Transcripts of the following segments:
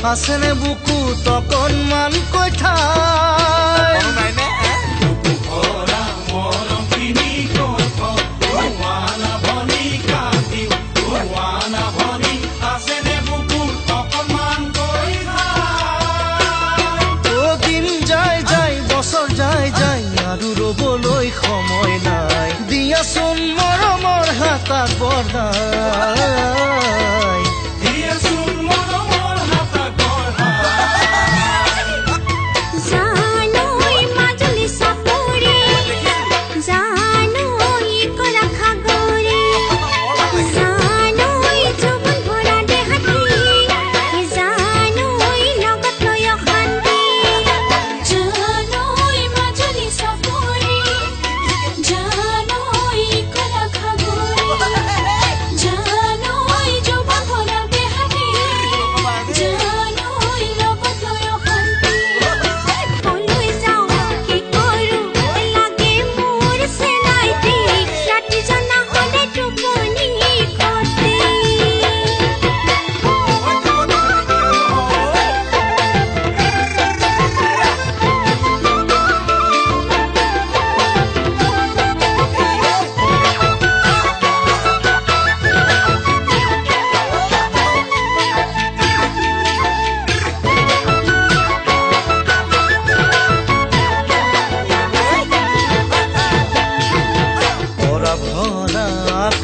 আছেনে বুকুত অকণমানকৈ ঠাই দিন যায় যায় বছৰ যায় যায় আৰু ৰ'বলৈ সময় নাই দিয়াচোন মৰমৰ হাত আগবঢ়াই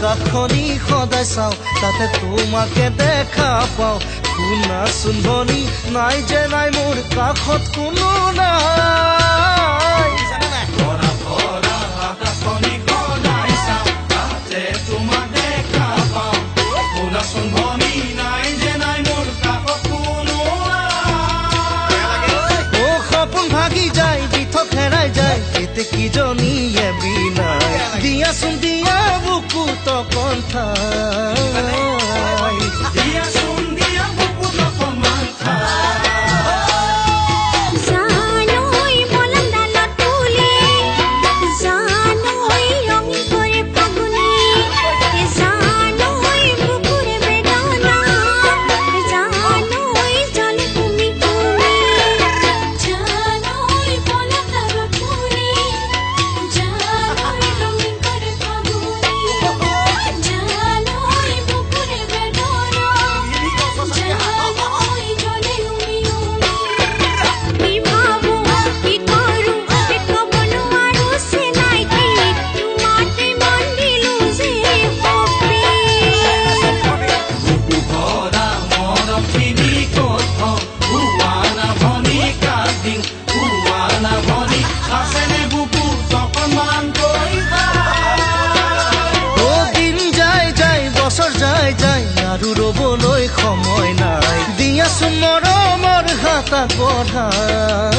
আকাশখনি সদায় চাওঁ তাতে তোমাকে দেখা পাওঁ শুনাচোন ভনী নাই যে নাই মোৰ কাষত কোনো নাই ও সপোন ভাগি যায় দিঠক হেৰাই যায় এতে কিজনীয়ে বিনাই দিয়াচোন দিয়া বুকুত কণ্ঠাই আৰু ৰ'বলৈ সময় নাই দিয়াচোন মৰমৰ হাত আগবঢ়াই